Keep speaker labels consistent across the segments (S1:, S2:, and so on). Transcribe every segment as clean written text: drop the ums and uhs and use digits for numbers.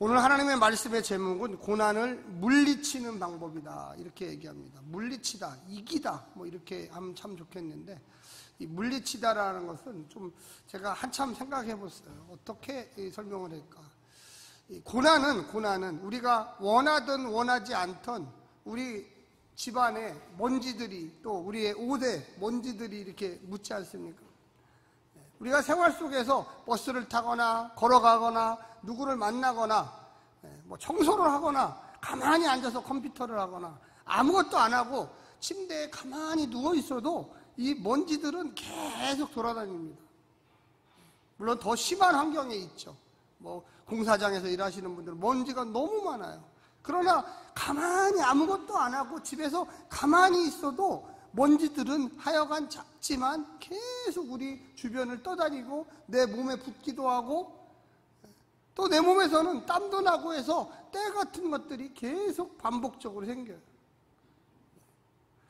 S1: 오늘 하나님의 말씀의 제목은 고난을 물리치는 방법이다 이렇게 얘기합니다. 물리치다, 이기다 뭐 이렇게 하면 참 좋겠는데, 이 물리치다라는 것은 좀 제가 한참 생각해 봤어요. 어떻게 설명을 할까? 고난은 우리가 원하든 원하지 않던 우리 집안에 먼지들이, 또 우리의 옷에 먼지들이 이렇게 묻지 않습니까? 우리가 생활 속에서 버스를 타거나 걸어가거나 누구를 만나거나 뭐 청소를 하거나 가만히 앉아서 컴퓨터를 하거나 아무것도 안 하고 침대에 가만히 누워 있어도 이 먼지들은 계속 돌아다닙니다. 물론 더 심한 환경에 있죠. 뭐 공사장에서 일하시는 분들은 먼지가 너무 많아요. 그러나 가만히 아무것도 안 하고 집에서 가만히 있어도 먼지들은 하여간 작지만 계속 우리 주변을 떠다니고 내 몸에 붙기도 하고, 또 내 몸에서는 땀도 나고 해서 때 같은 것들이 계속 반복적으로 생겨요.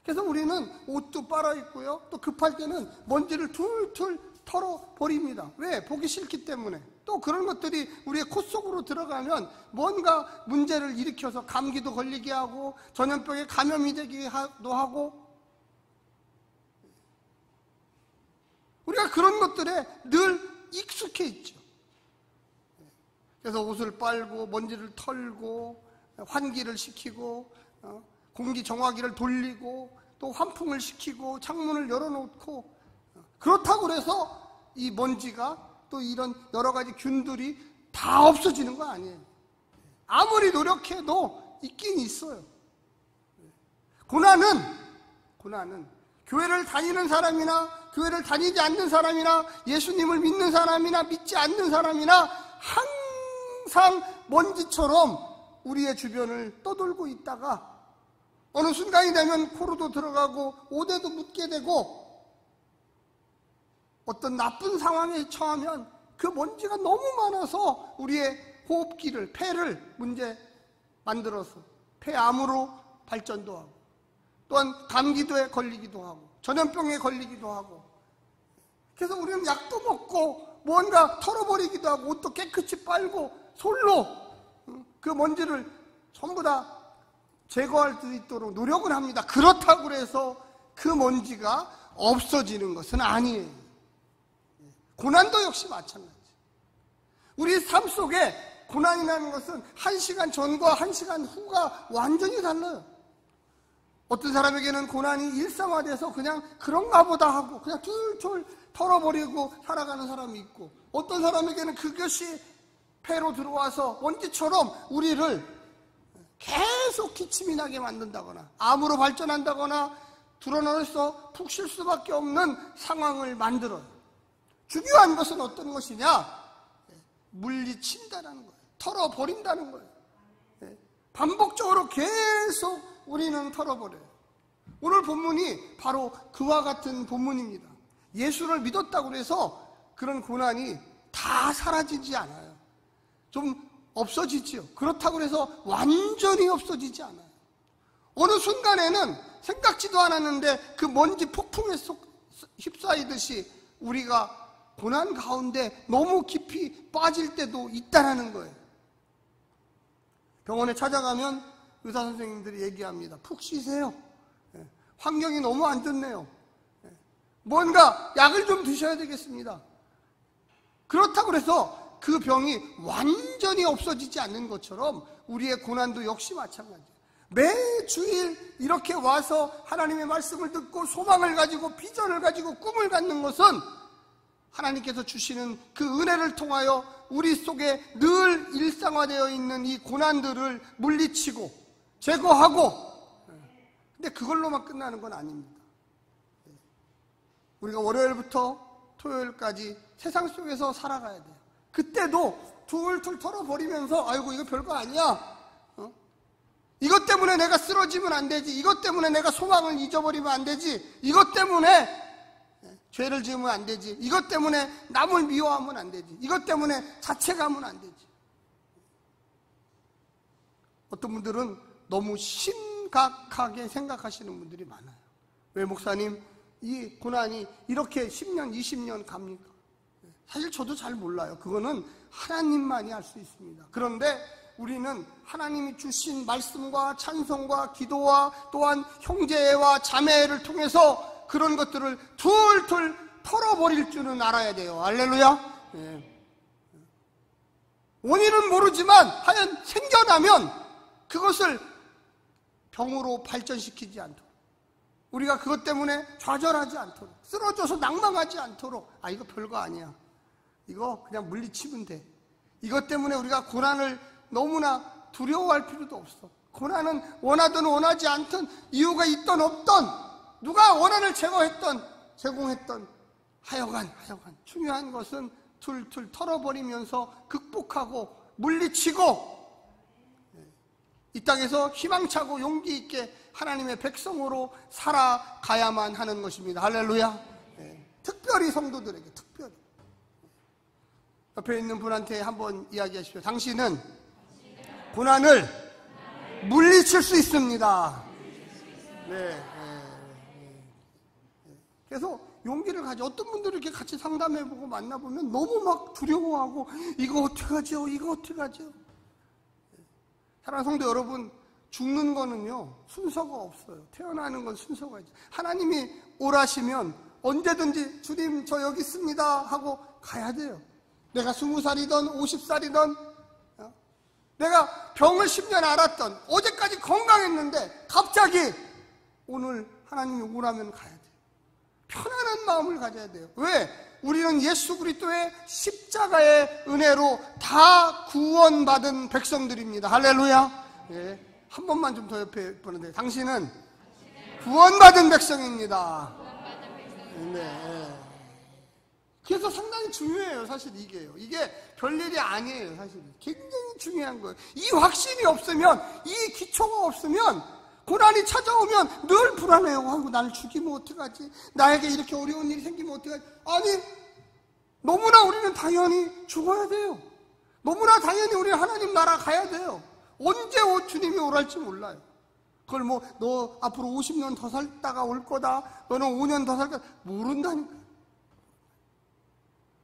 S1: 그래서 우리는 옷도 빨아 입고요, 또 급할 때는 먼지를 툴툴 털어버립니다. 왜? 보기 싫기 때문에. 또 그런 것들이 우리의 코 속으로 들어가면 뭔가 문제를 일으켜서 감기도 걸리게 하고 전염병에 감염이 되기도 하고, 우리가 그런 것들에 늘 익숙해 있죠. 그래서 옷을 빨고 먼지를 털고 환기를 시키고 공기 정화기를 돌리고 또 환풍을 시키고 창문을 열어놓고, 그렇다고 해서 이 먼지가 또 이런 여러 가지 균들이 다 없어지는 거 아니에요. 아무리 노력해도 있긴 있어요. 고난은 교회를 다니는 사람이나 교회를 다니지 않는 사람이나 예수님을 믿는 사람이나 믿지 않는 사람이나 항상 먼지처럼 우리의 주변을 떠돌고 있다가 어느 순간이 되면 코로도 들어가고 옷에도 묻게 되고, 어떤 나쁜 상황에 처하면 그 먼지가 너무 많아서 우리의 호흡기를, 폐를 문제 만들어서 폐암으로 발전도 하고, 또한 감기도에 걸리기도 하고 전염병에 걸리기도 하고, 그래서 우리는 약도 먹고 뭔가 털어버리기도 하고 옷도 깨끗이 빨고 솔로 그 먼지를 전부 다 제거할 수 있도록 노력을 합니다. 그렇다고 해서 그 먼지가 없어지는 것은 아니에요. 고난도 역시 마찬가지. 우리 삶 속에 고난이라는 것은 1시간 전과 1시간 후가 완전히 달라요. 어떤 사람에게는 고난이 일상화돼서 그냥 그런가 보다 하고 그냥 툴툴 털어버리고 살아가는 사람이 있고, 어떤 사람에게는 그것이 폐로 들어와서 먼지처럼 우리를 계속 기침이 나게 만든다거나 암으로 발전한다거나 드러나서 푹 쉴 수밖에 없는 상황을 만들어요. 중요한 것은 어떤 것이냐? 물리친다는 거예요. 털어버린다는 거예요. 반복적으로 계속 우리는 털어버려요. 오늘 본문이 바로 그와 같은 본문입니다. 예수를 믿었다고 해서 그런 고난이 다 사라지지 않아요. 좀 없어지지요. 그렇다고 해서 완전히 없어지지 않아요. 어느 순간에는 생각지도 않았는데 그 먼지 폭풍에 휩싸이듯이 우리가 고난 가운데 너무 깊이 빠질 때도 있다는 거예요. 병원에 찾아가면 의사 선생님들이 얘기합니다. 푹 쉬세요. 환경이 너무 안 좋네요. 뭔가 약을 좀 드셔야 되겠습니다. 그렇다고 해서 그 병이 완전히 없어지지 않는 것처럼 우리의 고난도 역시 마찬가지예요. 매주일 이렇게 와서 하나님의 말씀을 듣고 소망을 가지고 비전을 가지고 꿈을 갖는 것은 하나님께서 주시는 그 은혜를 통하여 우리 속에 늘 일상화되어 있는 이 고난들을 물리치고 제거하고, 근데 그걸로만 끝나는 건 아닙니다. 우리가 월요일부터 토요일까지 세상 속에서 살아가야 돼요. 그때도 툴툴 털어버리면서 아이고 이거 별거 아니야, 이것 때문에 내가 쓰러지면 안 되지, 이것 때문에 내가 소망을 잊어버리면 안 되지, 이것 때문에 죄를 지으면 안 되지, 이것 때문에 남을 미워하면 안 되지, 이것 때문에 자책하면 안 되지. 어떤 분들은 너무 심각하게 생각하시는 분들이 많아요. 왜 목사님 이 고난이 이렇게 10년 20년 갑니까? 사실 저도 잘 몰라요. 그거는 하나님만이 알 수 있습니다. 그런데 우리는 하나님이 주신 말씀과 찬송과 기도와 또한 형제와 자매를 통해서 그런 것들을 툴툴 털어버릴 줄은 알아야 돼요. 할렐루야. 네. 원인은 모르지만 하여간 생겨나면 그것을 병으로 발전시키지 않도록, 우리가 그것 때문에 좌절하지 않도록, 쓰러져서 낭망하지 않도록, 아 이거 별거 아니야, 이거 그냥 물리치면 돼, 이것 때문에 우리가 고난을 너무나 두려워할 필요도 없어. 고난은 원하든 원하지 않든, 이유가 있든 없든, 누가 원한을 제공했던 하여간 중요한 것은 툴툴 털어버리면서 극복하고 물리치고 이 땅에서 희망차고 용기 있게 하나님의 백성으로 살아가야만 하는 것입니다. 할렐루야. 특별히 성도들에게, 특별히 옆에 있는 분한테 한번 이야기하십시오. 당신은 고난을 물리칠 수 있습니다. 네. 그래서 용기를 가져. 어떤 분들을 이렇게 같이 상담해보고 만나보면 너무 막 두려워하고, 이거 어떡하죠? 이거 어떡하죠? 사랑하는 성도 여러분, 죽는 거는요, 순서가 없어요. 태어나는 건 순서가 있죠. 하나님이 오라시면 언제든지 주님 저 여기 있습니다 하고 가야 돼요. 내가 20살이든 50살이든 내가 병을 10년 앓았던, 어제까지 건강했는데 갑자기 오늘 하나님이 오라면 가야 돼요. 편안한 마음을 가져야 돼요. 왜? 우리는 예수 그리스도의 십자가의 은혜로 다 구원받은 백성들입니다. 할렐루야. 예. 한 번만 좀 더 옆에 보는데, 당신은 구원받은 백성입니다. 네. 그래서 상당히 중요해요. 사실 이게 별일이 아니에요. 사실 굉장히 중요한 거예요. 이 확신이 없으면, 이 기초가 없으면 고난이 찾아오면 늘 불안해요. 아이고, 나를 죽이면 어떡하지? 나에게 이렇게 어려운 일이 생기면 어떡하지? 아니, 너무나 우리는 당연히 죽어야 돼요. 너무나 당연히 우리는 하나님 나라 가야 돼요. 언제 주님이 오랄지 몰라요. 그걸 뭐 너 앞으로 50년 더 살다가 올 거다, 너는 5년 더 살 거다, 모른다니까.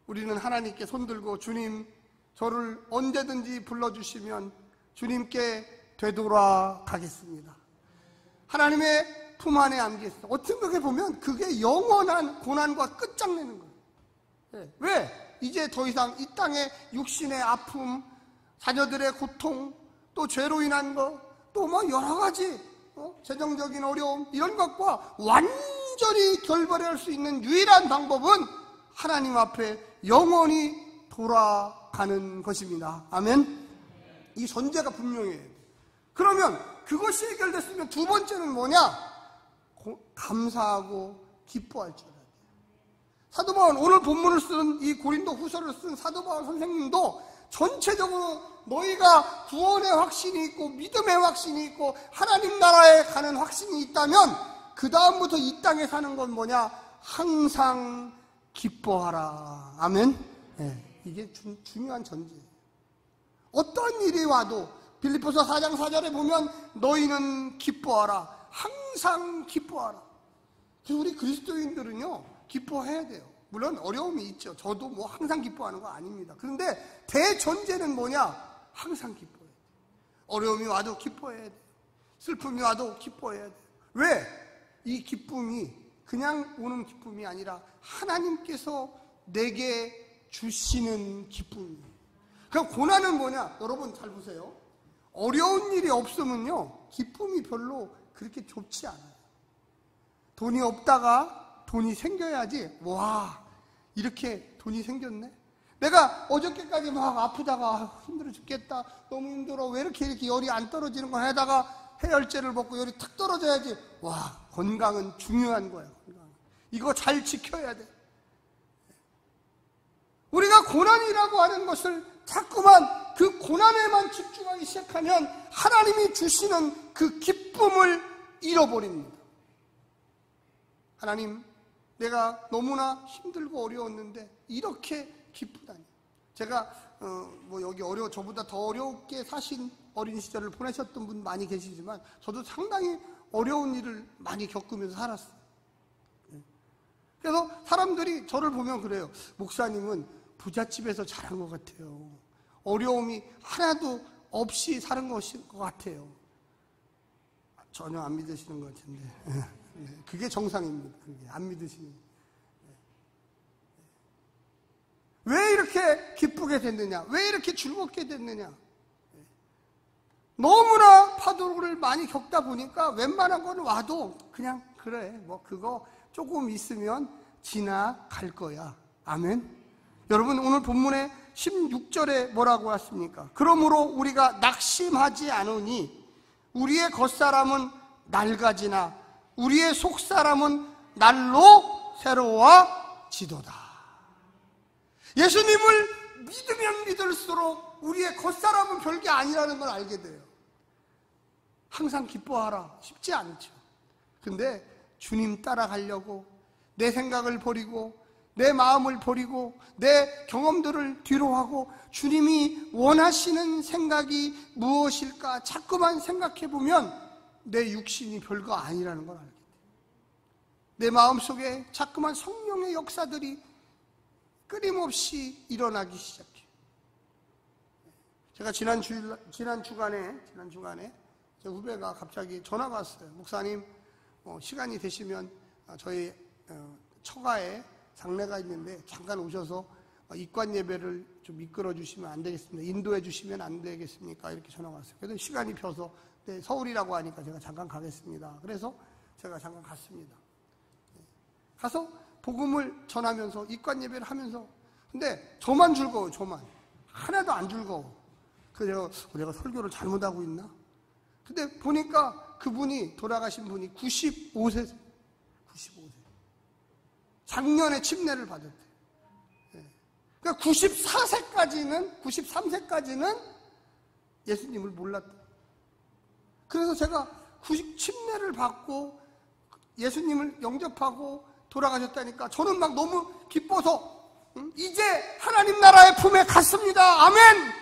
S1: 우리는 하나님께 손들고, 주님 저를 언제든지 불러주시면 주님께 되돌아가겠습니다. 하나님의 품 안에 안기겠습니다. 어떻게 보면 그게 영원한 고난과 끝장내는 거예요. 네. 왜? 이제 더 이상 이 땅의 육신의 아픔, 자녀들의 고통, 또 죄로 인한 거, 또 뭐 여러 가지 재정적인 어려움, 이런 것과 완전히 결별할 수 있는 유일한 방법은 하나님 앞에 영원히 돌아가는 것입니다. 아멘. 이 전제가 분명해요. 그러면 그것이 해결됐으면 두 번째는 뭐냐? 감사하고 기뻐할 줄 알아야 돼요. 사도 바울, 오늘 본문을 쓴 이 고린도 후서를 쓴 사도 바울 선생님도 전체적으로 너희가 구원의 확신이 있고 믿음의 확신이 있고 하나님 나라에 가는 확신이 있다면 그 다음부터 이 땅에 사는 건 뭐냐? 항상 기뻐하라. 아멘. 네, 이게 중요한 전제예요. 어떤 일이 와도 빌립보서 4장 4절에 보면 너희는 기뻐하라. 항상 기뻐하라. 그래서 우리 그리스도인들은요, 기뻐해야 돼요. 물론 어려움이 있죠. 저도 뭐 항상 기뻐하는 거 아닙니다. 그런데 대전제는 뭐냐? 항상 기뻐해야 돼요. 어려움이 와도 기뻐해야 돼요. 슬픔이 와도 기뻐해야 돼요. 왜? 이 기쁨이 그냥 오는 기쁨이 아니라 하나님께서 내게 주시는 기쁨이에요. 그럼 고난은 뭐냐? 여러분 잘 보세요. 어려운 일이 없으면요, 기쁨이 별로 그렇게 좋지 않아요. 돈이 없다가 돈이 생겨야지, 와, 이렇게 돈이 생겼네? 내가 어저께까지 막 아프다가 힘들어 죽겠다, 너무 힘들어, 왜 이렇게 열이 안 떨어지는 거 하다가 해열제를 먹고 열이 탁 떨어져야지, 와, 건강은 중요한 거야. 건강. 이거 잘 지켜야 돼. 우리가 고난이라고 하는 것을 자꾸만 그 고난에만 집중하기 시작하면 하나님이 주시는 그 기쁨을 잃어버립니다. 하나님, 내가 너무나 힘들고 어려웠는데 이렇게 기쁘다니. 제가 뭐 여기 저보다 더 어렵게 사신 어린 시절을 보내셨던 분 많이 계시지만 저도 상당히 어려운 일을 많이 겪으면서 살았어요. 그래서 사람들이 저를 보면 그래요. 목사님은 부잣집에서 자란 것 같아요. 어려움이 하나도 없이 사는 것일 것 같아요. 전혀 안 믿으시는 것 같은데 그게 정상입니다. 그게 안 믿으시는. 왜 이렇게 기쁘게 됐느냐? 왜 이렇게 즐겁게 됐느냐? 너무나 파도를 많이 겪다 보니까 웬만한 거는 와도 그냥 그래 뭐 그거 조금 있으면 지나갈 거야. 아멘. 여러분 오늘 본문의 16절에 뭐라고 했습니까? 그러므로 우리가 낙심하지 않으니 우리의 겉사람은 낡아지나 우리의 속사람은 날로 새로워지도다. 예수님을 믿으면 믿을수록 우리의 겉사람은 별게 아니라는 걸 알게 돼요. 항상 기뻐하라 쉽지 않죠. 근데 주님 따라가려고 내 생각을 버리고 내 마음을 버리고 내 경험들을 뒤로하고 주님이 원하시는 생각이 무엇일까 자꾸만 생각해보면 내 육신이 별거 아니라는 걸 알게 돼요. 내 마음속에 자꾸만 성령의 역사들이 끊임없이 일어나기 시작해요. 제가 지난 주간에 제 후배가 갑자기 전화가 왔어요. 목사님 시간이 되시면 저희 처가에 장례가 있는데 잠깐 오셔서 입관 예배를 좀 이끌어 주시면 안 되겠습니까? 인도해 주시면 안 되겠습니까? 이렇게 전화가 왔어요. 그래서 시간이 펴서 네, 서울이라고 하니까 제가 잠깐 가겠습니다. 그래서 제가 잠깐 갔습니다. 가서 복음을 전하면서 입관 예배를 하면서 근데 저만 즐거워요. 저만 하나도 안 즐거워. 그래서 내가 설교를 잘못하고 있나? 근데 보니까 그분이 돌아가신 분이 95세세요. 95세. 작년에 침례를 받았대요. 그러니까 93세까지는 예수님을 몰랐대요. 그래서 제가 침례를 받고 예수님을 영접하고 돌아가셨다니까 저는 막 너무 기뻐서 이제 하나님 나라의 품에 갔습니다. 아멘!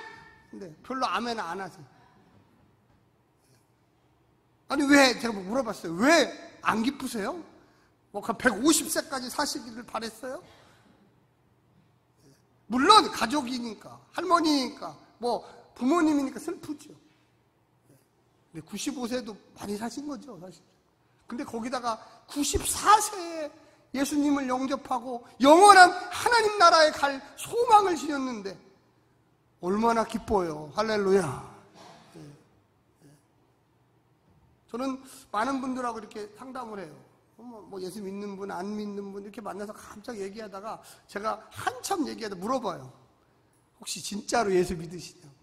S1: 근데 별로 아멘 안 하세요. 아니 왜? 제가 물어봤어요. 왜 안 기쁘세요? 뭐 150세까지 사시기를 바랬어요? 물론 가족이니까 할머니니까 뭐 부모님이니까 슬프죠. 근데 95세도 많이 사신 거죠 사실. 근데 거기다가 94세에 예수님을 영접하고 영원한 하나님 나라에 갈 소망을 지녔는데 얼마나 기뻐요. 할렐루야. 저는 많은 분들하고 이렇게 상담을 해요. 뭐 예수 믿는 분, 안 믿는 분 이렇게 만나서 갑자기 얘기하다가 제가 한참 얘기하다 물어봐요. 혹시 진짜로 예수 믿으시냐고.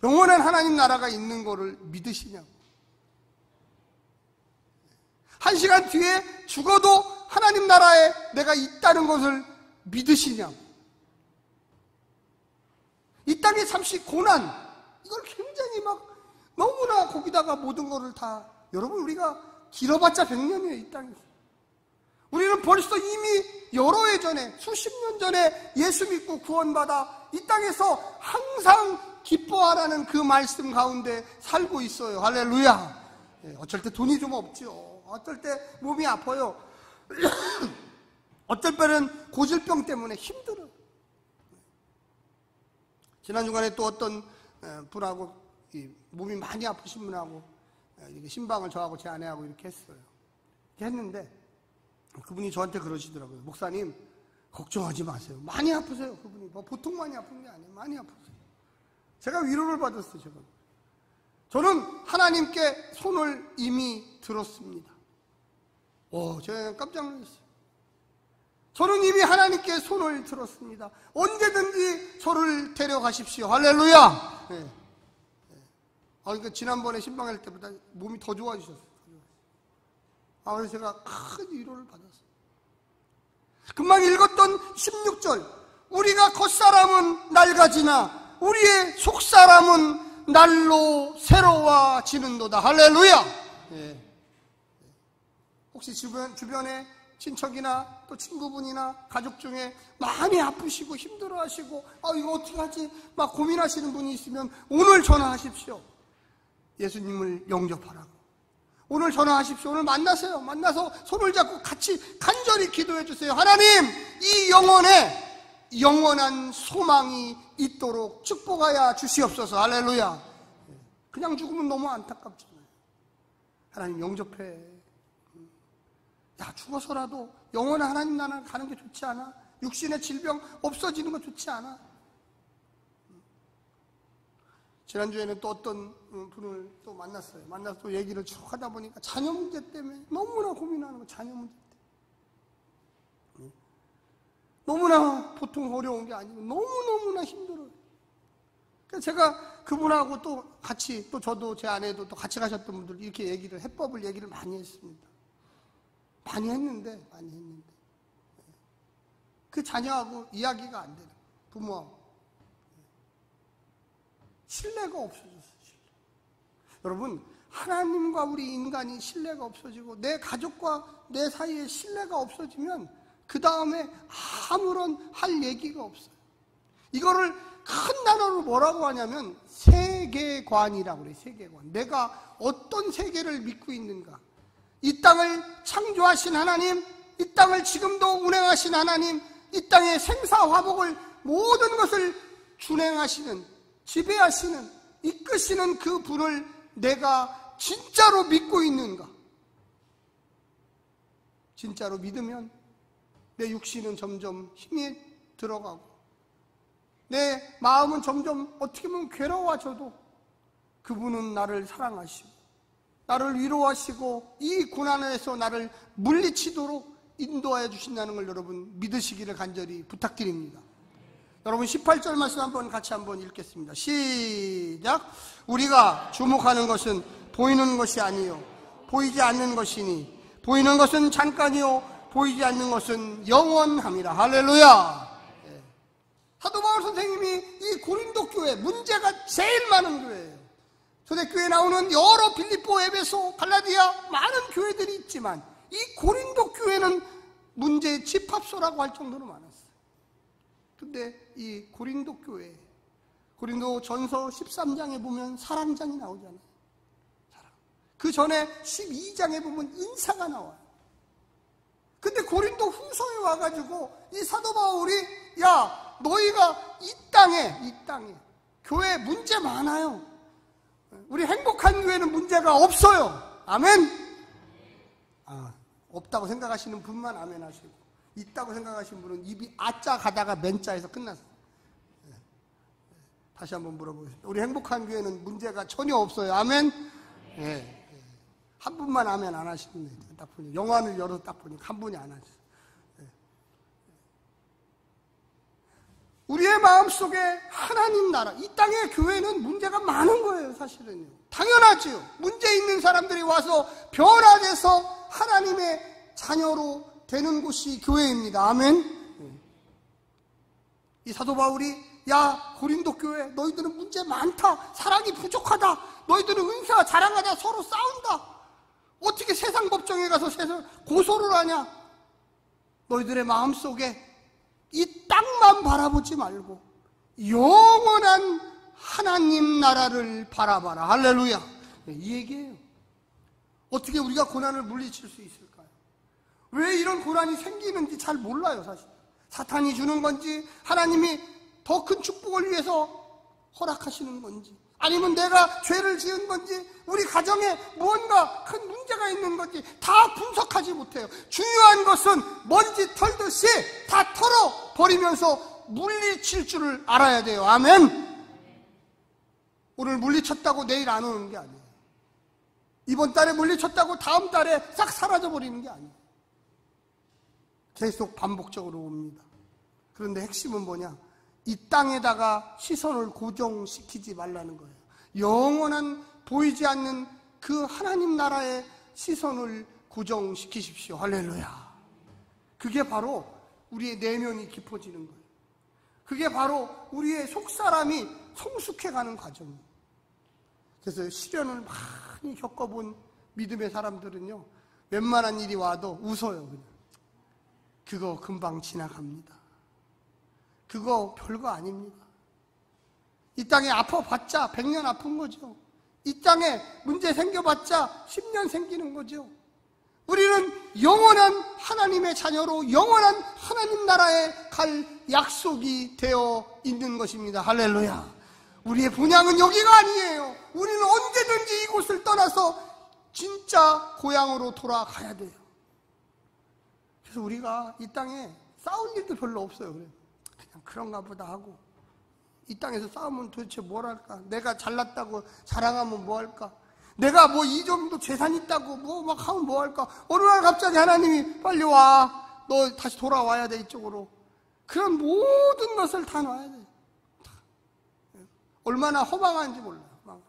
S1: 영원한 하나님 나라가 있는 거를 믿으시냐고. 한 시간 뒤에 죽어도 하나님 나라에 내가 있다는 것을 믿으시냐고. 이 땅의 잠시 고난, 이걸 굉장히 막 너무나 거기다가 모든 거를 다, 여러분 우리가 길어봤자 100년이에요 이 땅에서. 우리는 벌써 이미 여러 해 전에, 수십 년 전에 예수 믿고 구원받아 이 땅에서 항상 기뻐하라는 그 말씀 가운데 살고 있어요. 할렐루야. 어쩔 때 돈이 좀 없죠. 어떨 때 몸이 아파요. 어떨 때는 고질병 때문에 힘들어요. 지난 주간에 또 어떤 분하고 몸이 많이 아프신 분하고 신방을 저하고 제 아내하고 이렇게 했어요. 이렇게 했는데 그분이 저한테 그러시더라고요. 목사님 걱정하지 마세요. 많이 아프세요. 그분이 뭐 보통 많이 아픈 게 아니에요. 많이 아프세요. 제가 위로를 받았어요. 저는 하나님께 손을 이미 들었습니다. 제가 깜짝 놀랐어요. 저는 이미 하나님께 손을 들었습니다. 언제든지 저를 데려가십시오. 할렐루야. 네. 그러니까 지난번에 신방할 때보다 몸이 더 좋아지셨어요. 그래서 제가 큰 위로를 받았어요. 금방 읽었던 16절. 우리가 겉사람은 낡아지나 우리의 속사람은 날로 새로워지는도다. 할렐루야. 네. 혹시 주변에 친척이나 또 친구분이나 가족 중에 많이 아프시고 힘들어하시고 이거 어떻게 하지 막 고민하시는 분이 있으면 오늘 전화하십시오. 예수님을 영접하라고. 오늘 전화하십시오. 오늘 만나세요. 만나서 손을 잡고 같이 간절히 기도해 주세요. 하나님, 이 영혼에 영원한 소망이 있도록 축복하여 주시옵소서. 할렐루야. 그냥 죽으면 너무 안타깝잖아요. 하나님 영접해. 야, 죽어서라도 영원한 하나님 나라 가는 게 좋지 않아? 육신의 질병 없어지는 거 좋지 않아? 지난주에는 또 어떤 분을 또 만났어요. 만나서 또 얘기를 쭉 하다 보니까 자녀 문제 때문에 너무나 고민하는 거, 자녀 문제 때문에. 너무나 보통 어려운 게 아니고 너무너무나 힘들어요. 그래서 제가 그분하고 또 같이, 또 저도 제 아내도 또 같이 가셨던 분들 이렇게 얘기를, 해법을 얘기를 많이 했습니다. 많이 했는데 그 자녀하고 이야기가 안 되는, 부모하고 신뢰가 없어졌어요. 여러분, 하나님과 우리 인간이 신뢰가 없어지고 내 가족과 내 사이에 신뢰가 없어지면 그 다음에 아무런 할 얘기가 없어요. 이거를 큰 단어로 뭐라고 하냐면 세계관이라고 그래요. 세계관. 내가 어떤 세계를 믿고 있는가. 이 땅을 창조하신 하나님, 이 땅을 지금도 운행하신 하나님, 이 땅의 생사화복을 모든 것을 준행하시는, 지배하시는, 이끄시는 그 분을 내가 진짜로 믿고 있는가. 진짜로 믿으면 내 육신은 점점 힘이 들어가고 내 마음은 점점 어떻게 보면 괴로워져도 그분은 나를 사랑하시고 나를 위로하시고 이 고난에서 나를 물리치도록 인도하여 주신다는 걸 여러분 믿으시기를 간절히 부탁드립니다. 여러분 18절 말씀 한번 같이 한번 읽겠습니다. 시작. 우리가 주목하는 것은 보이는 것이 아니요 보이지 않는 것이니 보이는 것은 잠깐이요 보이지 않는 것은 영원함이라. 할렐루야. 사도 바울 선생님이 이 고린도 교회, 문제가 제일 많은 교회예요. 초대교회에 나오는 여러 빌립보, 에베소, 갈라디아 많은 교회들이 있지만 이 고린도 교회는 문제의 집합소라고 할 정도로 많았어요. 근데 이 고린도 교회, 고린도 전서 13장에 보면 사랑장이 나오잖아요. 사랑. 그 전에 12장에 보면 은사가 나와요. 근데 고린도 후서에 와가지고 이 사도 바울이 야, 너희가 이 땅에 교회 문제 많아요. 우리 행복한 교회는 문제가 없어요. 아멘. 없다고 생각하시는 분만 아멘 하시고, 있다고 생각하시는 분은 입이 아짜 가다가 맨자에서 끝났어요. 다시 한번 물어보겠습니다. 우리 행복한 교회는 문제가 전혀 없어요. 아멘. 한 분만 아멘 안 하시는 거예요. 딱 보니 영화를 열어서 딱 보니까 한 분이 안 하셨어요. 우리의 마음속에 하나님 나라, 이 땅의 교회는 문제가 많은 거예요. 사실은요. 당연하지요. 문제 있는 사람들이 와서 변화돼서 하나님의 자녀로 되는 곳이 교회입니다. 아멘. 이 사도 바울이 야, 고린도 교회 너희들은 문제 많다. 사랑이 부족하다. 너희들은 은사 자랑하다. 서로 싸운다. 어떻게 세상 법정에 가서 세상 고소를 하냐. 너희들의 마음속에 이 땅만 바라보지 말고 영원한 하나님 나라를 바라봐라. 할렐루야. 이 얘기예요. 어떻게 우리가 고난을 물리칠 수 있을까요? 왜 이런 고난이 생기는지 잘 몰라요. 사실 사탄이 주는 건지 하나님이 더 큰 축복을 위해서 허락하시는 건지 아니면 내가 죄를 지은 건지 우리 가정에 무언가 큰 문제가 있는 건지 다 분석하지 못해요. 중요한 것은 먼지 털듯이 다 털어버리면서 물리칠 줄을 알아야 돼요. 아멘. 오늘 물리쳤다고 내일 안 오는 게 아니에요. 이번 달에 물리쳤다고 다음 달에 싹 사라져버리는 게 아니에요. 계속 반복적으로 옵니다. 그런데 핵심은 뭐냐? 이 땅에다가 시선을 고정시키지 말라는 거예요. 영원한 보이지 않는 그 하나님 나라의 시선을 고정시키십시오. 할렐루야. 그게 바로 우리의 내면이 깊어지는 거예요. 그게 바로 우리의 속사람이 성숙해가는 과정이에요. 그래서 시련을 많이 겪어본 믿음의 사람들은요, 웬만한 일이 와도 웃어요. 그냥. 그거 금방 지나갑니다. 그거 별거 아닙니다. 이 땅에 아파봤자 100년 아픈 거죠. 이 땅에 문제 생겨봤자 10년 생기는 거죠. 우리는 영원한 하나님의 자녀로 영원한 하나님 나라에 갈 약속이 되어 있는 것입니다. 할렐루야. 우리의 분향은 여기가 아니에요. 우리는 언제든지 이곳을 떠나서 진짜 고향으로 돌아가야 돼요. 그래서 우리가 이 땅에 싸울 일도 별로 없어요. 그냥 그런가 보다 하고, 이 땅에서 싸우면 도대체 뭘 할까? 내가 잘났다고 자랑하면 뭐 할까? 내가 뭐 이 정도 재산 있다고 뭐 막 하면 뭐 할까? 어느 날 갑자기 하나님이 빨리 와, 너 다시 돌아와야 돼 이쪽으로. 그런 모든 것을 다 놔야 돼. 얼마나 허망한지 몰라요.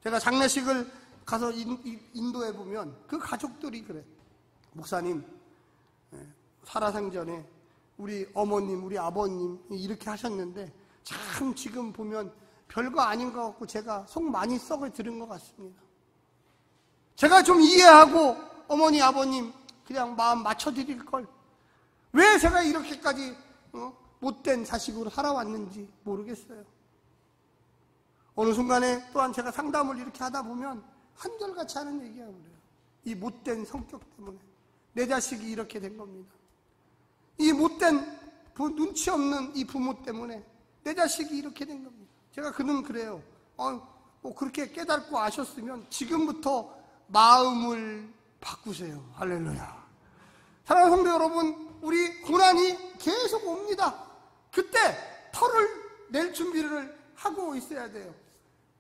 S1: 제가 장례식을 가서 인도에 보면 그 가족들이 그래. 목사님, 살아생전에 우리 어머님, 우리 아버님 이렇게 하셨는데 참 지금 보면 별거 아닌 것 같고 제가 속 많이 썩어 들은 것 같습니다. 제가 좀 이해하고 어머니, 아버님 그냥 마음 맞춰드릴 걸. 왜 제가 이렇게까지 못된 자식으로 살아왔는지 모르겠어요. 어느 순간에 또한 제가 상담을 이렇게 하다 보면 한결같이 하는 얘기가 그래요. 이 못된 성격 때문에 내 자식이 이렇게 된 겁니다. 이 못된 눈치 없는 이 부모 때문에 내 자식이 이렇게 된 겁니다. 제가 그는 그래요. 뭐 그렇게 깨닫고 아셨으면 지금부터 마음을 바꾸세요. 할렐루야. 사랑하는 성도 여러분, 우리 고난이 계속 옵니다. 그때 털을 낼 준비를 하고 있어야 돼요.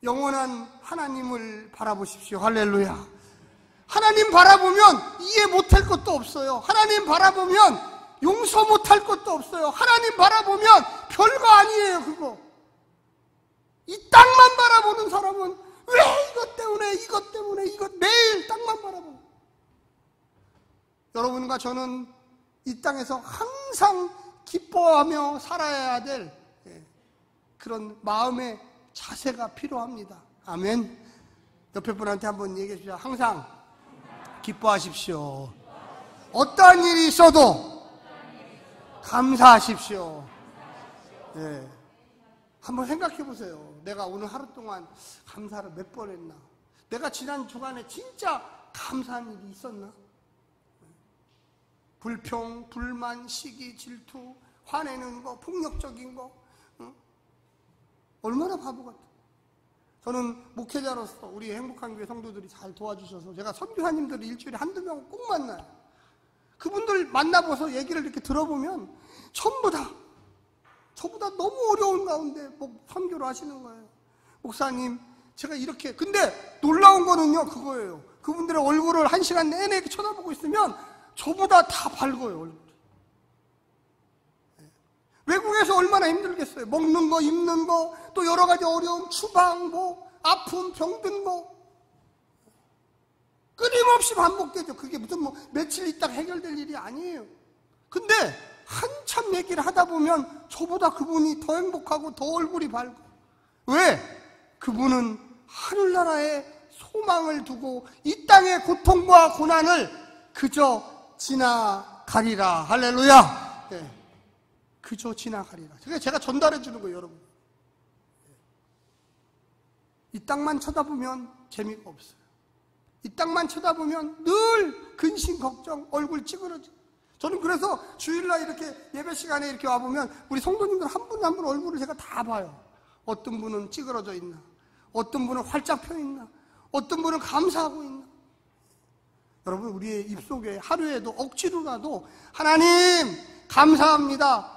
S1: 영원한 하나님을 바라보십시오. 할렐루야. 하나님 바라보면 이해 못할 것도 없어요. 하나님 바라보면 용서 못할 것도 없어요. 하나님 바라보면 별거 아니에요. 그거 이 땅만 바라보는 사람은 왜 이것 때문에 매일 땅만 바라보는. 여러분과 저는 이 땅에서 항상 기뻐하며 살아야 될 그런 마음의 자세가 필요합니다. 아멘. 옆에 분한테 한번 얘기해 주세요. 항상 기뻐하십시오. 어떠한 일이 있어도 감사하십시오. 네. 한번 생각해 보세요. 내가 오늘 하루 동안 감사를 몇 번 했나? 내가 지난 주간에 진짜 감사한 일이 있었나? 불평, 불만, 시기, 질투, 화내는 거, 폭력적인 거, 얼마나 바보 같아. 저는 목회자로서 우리 행복한 교회 성도들이 잘 도와주셔서 제가 선교사님들을 일주일에 한두 명 꼭 만나요. 그분들 만나보서 얘기를 이렇게 들어보면 전부 다 저보다 너무 어려운 가운데 선교를 하시는 거예요. 목사님, 제가 이렇게, 근데 놀라운 거는요, 그거예요. 그분들의 얼굴을 1시간 내내 이렇게 쳐다보고 있으면 저보다 다 밝아요, 얼굴이. 외국에서 얼마나 힘들겠어요. 먹는 거, 입는 거, 또 여러 가지 어려운 추방, 아픔, 병든 거. 끊임없이 반복되죠. 그게 무슨 며칠 있다가 해결될 일이 아니에요. 근데 한참 얘기를 하다 보면 저보다 그분이 더 행복하고 더 얼굴이 밝고. 왜? 그분은 하늘나라에 소망을 두고 이 땅의 고통과 고난을 그저 지나가리라. 할렐루야. 네. 그저 지나가리라. 그게 제가 전달해 주는 거예요, 여러분. 이 땅만 쳐다보면 재미가 없어요. 이 땅만 쳐다보면 늘 근심, 걱정, 얼굴 찌그러져. 저는 그래서 주일날 이렇게 예배 시간에 이렇게 와보면 우리 성도님들 한 분 한 분 얼굴을 제가 다 봐요. 어떤 분은 찌그러져 있나, 어떤 분은 활짝 펴 있나, 어떤 분은 감사하고 있나. 여러분, 우리의 입속에 하루에도 억지로라도 하나님 감사합니다,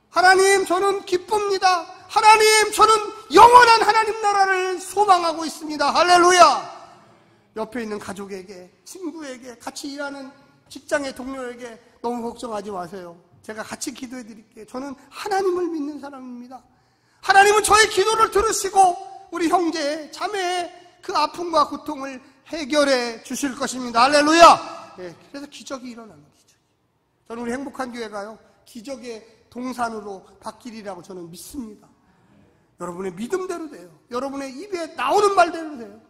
S1: 하나님 저는 기쁩니다, 하나님 저는 영원한 하나님 나라를 소망하고 있습니다, 할렐루야. 옆에 있는 가족에게, 친구에게, 같이 일하는 직장의 동료에게 너무 걱정하지 마세요. 제가 같이 기도해 드릴게요. 저는 하나님을 믿는 사람입니다. 하나님은 저의 기도를 들으시고 우리 형제, 자매의 그 아픔과 고통을 해결해 주실 것입니다. 할렐루야. 네, 그래서 기적이 일어나는 기적. 저는 우리 행복한 교회가요, 기적의 동산으로 바뀌리라고 저는 믿습니다. 여러분의 믿음대로 돼요. 여러분의 입에 나오는 말대로 돼요.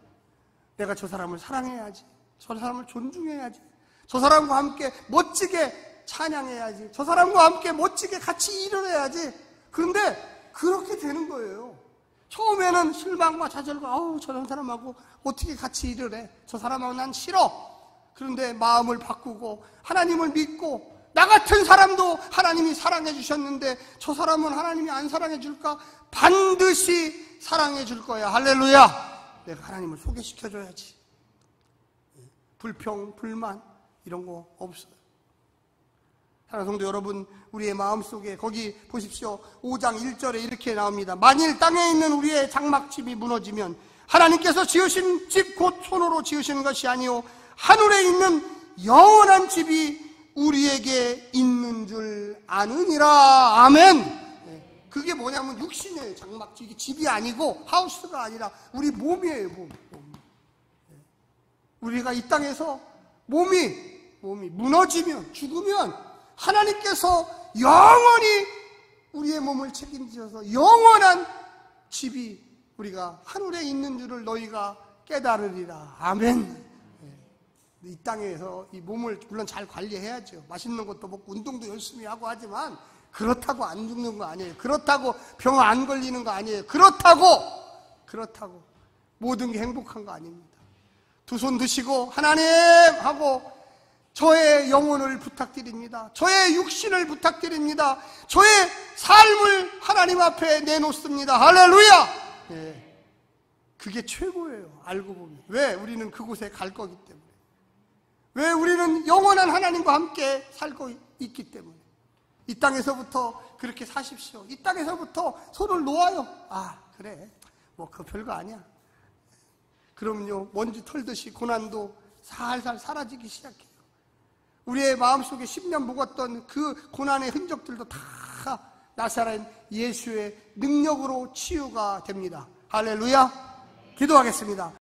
S1: 내가 저 사람을 사랑해야지, 저 사람을 존중해야지, 저 사람과 함께 멋지게 찬양해야지, 저 사람과 함께 멋지게 같이 일을 해야지. 그런데 그렇게 되는 거예요. 처음에는 실망과 좌절과 저런 사람하고 어떻게 같이 일을 해, 저 사람하고 난 싫어. 그런데 마음을 바꾸고 하나님을 믿고 나 같은 사람도 하나님이 사랑해 주셨는데 저 사람은 하나님이 안 사랑해 줄까? 반드시 사랑해 줄 거야. 할렐루야. 내가 하나님을 소개시켜 줘야지. 불평, 불만 이런 거 없어요. 사랑하는 성도 여러분, 우리의 마음속에 거기 보십시오. 5장 1절에 이렇게 나옵니다. 만일 땅에 있는 우리의 장막집이 무너지면 하나님께서 지으신 집 곧 손으로 지으시는 것이 아니요 하늘에 있는 영원한 집이 우리에게 있는 줄 아느니라. 아멘. 그게 뭐냐면 육신이에요. 장막집. 이게 집이 아니고 하우스가 아니라 우리 몸이에요. 몸. 우리가 이 땅에서 몸이 무너지면, 죽으면 하나님께서 영원히 우리의 몸을 책임지셔서 영원한 집이 우리가 하늘에 있는 줄을 너희가 깨달으리라. 아멘. 이 땅에서 이 몸을 물론 잘 관리해야죠. 맛있는 것도 먹고 운동도 열심히 하고 하지만 그렇다고 안 죽는 거 아니에요. 그렇다고 병 안 걸리는 거 아니에요. 그렇다고 모든 게 행복한 거 아닙니다. 두 손 드시고 하나님 하고 저의 영혼을 부탁드립니다. 저의 육신을 부탁드립니다. 저의 삶을 하나님 앞에 내놓습니다. 할렐루야. 네. 그게 최고예요. 알고 보면. 왜? 우리는 그곳에 갈 거기 때문에. 왜? 우리는 영원한 하나님과 함께 살고 있기 때문에. 이 땅에서부터 그렇게 사십시오. 이 땅에서부터 손을 놓아요. 아, 그래. 뭐 그거 별거 아니야. 그럼요, 먼지 털듯이 고난도 살살 사라지기 시작해요. 우리의 마음속에 10년 묵었던 그 고난의 흔적들도 다 나사렛 예수의 능력으로 치유가 됩니다. 할렐루야. 기도하겠습니다.